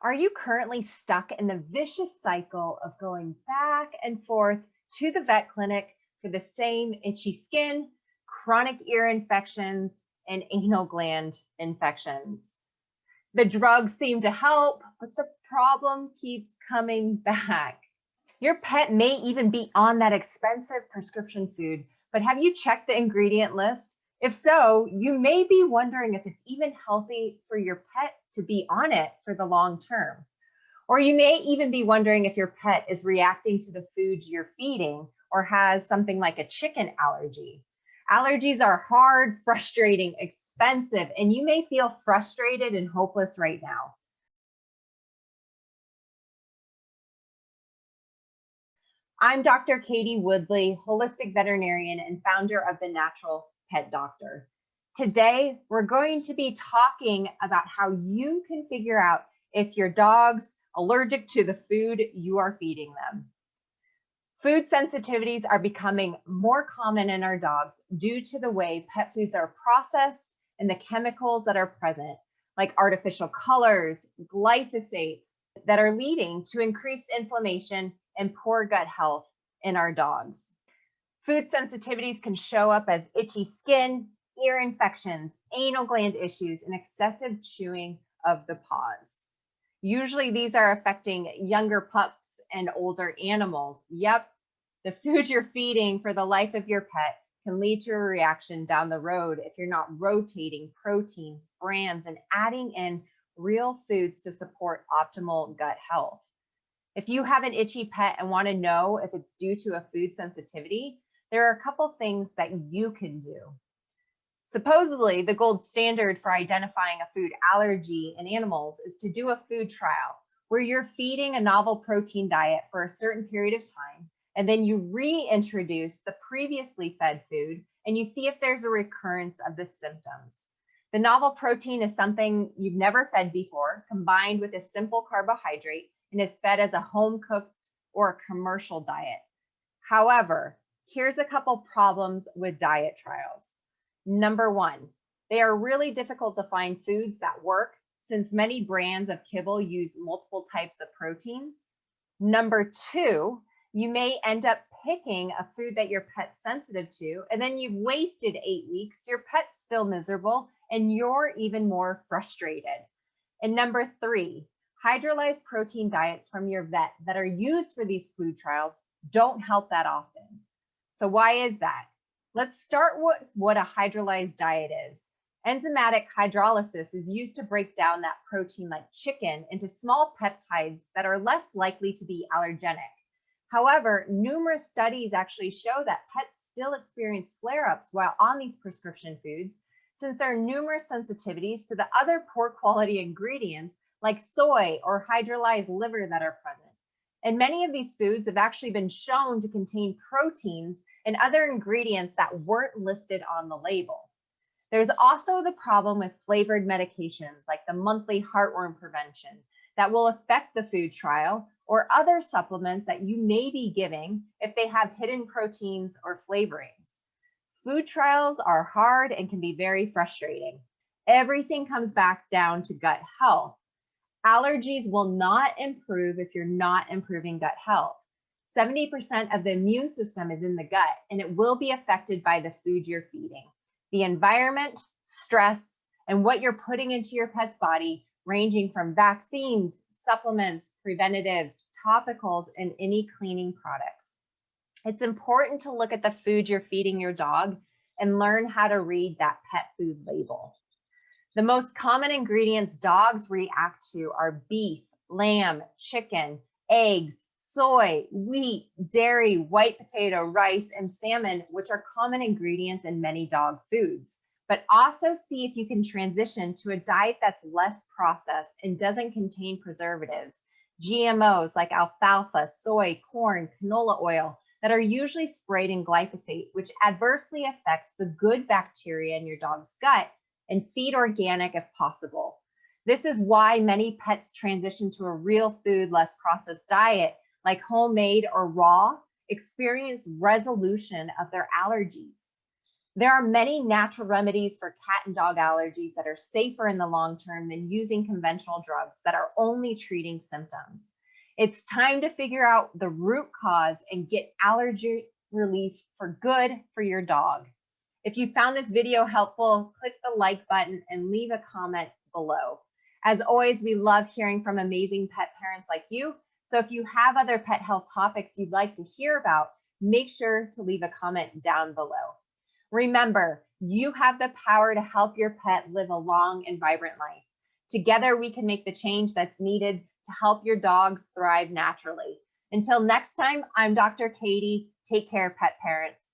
Are you currently stuck in the vicious cycle of going back and forth to the vet clinic for the same itchy skin, chronic ear infections, and anal gland infections? The drugs seem to help, but the problem keeps coming back. Your pet may even be on that expensive prescription food, but have you checked the ingredient list? If so, you may be wondering if it's even healthy for your pet to be on it for the long term. Or you may even be wondering if your pet is reacting to the foods you're feeding or has something like a chicken allergy. Allergies are hard, frustrating, expensive, and you may feel frustrated and hopeless right now. I'm Dr. Katie Woodley, holistic veterinarian and founder of The Natural Pet Doctor. Today, we're going to be talking about how you can figure out if your dog's allergic to the food you are feeding them. Food sensitivities are becoming more common in our dogs due to the way pet foods are processed and the chemicals that are present, like artificial colors, glyphosates, that are leading to increased inflammation and poor gut health in our dogs. Food sensitivities can show up as itchy skin, ear infections, anal gland issues, and excessive chewing of the paws. Usually these are affecting younger pups and older animals. Yep, the food you're feeding for the life of your pet can lead to a reaction down the road if you're not rotating proteins, brands, and adding in real foods to support optimal gut health. If you have an itchy pet and want to know if it's due to a food sensitivity, there are a couple things that you can do. Supposedly, the gold standard for identifying a food allergy in animals is to do a food trial where you're feeding a novel protein diet for a certain period of time, and then you reintroduce the previously fed food and you see if there's a recurrence of the symptoms. The novel protein is something you've never fed before, combined with a simple carbohydrate, and is fed as a home-cooked or a commercial diet. However, here's a couple problems with diet trials. Number one, they are really difficult to find foods that work since many brands of kibble use multiple types of proteins. Number two, you may end up picking a food that your pet's sensitive to, and then you've wasted 8 weeks, your pet's still miserable, and you're even more frustrated. And number three, hydrolyzed protein diets from your vet that are used for these food trials don't help that often. So why is that? Let's start with what a hydrolyzed diet is. Enzymatic hydrolysis is used to break down that protein like chicken into small peptides that are less likely to be allergenic. However, numerous studies actually show that pets still experience flare-ups while on these prescription foods, since there are numerous sensitivities to the other poor quality ingredients like soy or hydrolyzed liver that are present. And many of these foods have actually been shown to contain proteins and other ingredients that weren't listed on the label. There's also the problem with flavored medications like the monthly heartworm prevention that will affect the food trial, or other supplements that you may be giving if they have hidden proteins or flavorings. Food trials are hard and can be very frustrating. Everything comes back down to gut health. Allergies will not improve if you're not improving gut health. 70% of the immune system is in the gut, and it will be affected by the food you're feeding. The environment, stress, and what you're putting into your pet's body, ranging from vaccines, supplements, preventatives, topicals, and any cleaning products. It's important to look at the food you're feeding your dog and learn how to read that pet food label. The most common ingredients dogs react to are beef, lamb, chicken, eggs, soy, wheat, dairy, white potato, rice, and salmon, which are common ingredients in many dog foods. But also see if you can transition to a diet that's less processed and doesn't contain preservatives, GMOs like alfalfa, soy, corn, canola oil, that are usually sprayed in glyphosate, which adversely affects the good bacteria in your dog's gut, and feed organic if possible. This is why many pets transition to a real food, less processed diet, like homemade or raw, experience resolution of their allergies. There are many natural remedies for cat and dog allergies that are safer in the long term than using conventional drugs that are only treating symptoms. It's time to figure out the root cause and get allergy relief for good for your dog. If you found this video helpful, click the like button and leave a comment below. As always, we love hearing from amazing pet parents like you. So if you have other pet health topics you'd like to hear about, make sure to leave a comment down below. Remember, you have the power to help your pet live a long and vibrant life. Together, we can make the change that's needed to help your dogs thrive naturally. Until next time, I'm Dr. Katie. Take care, pet parents.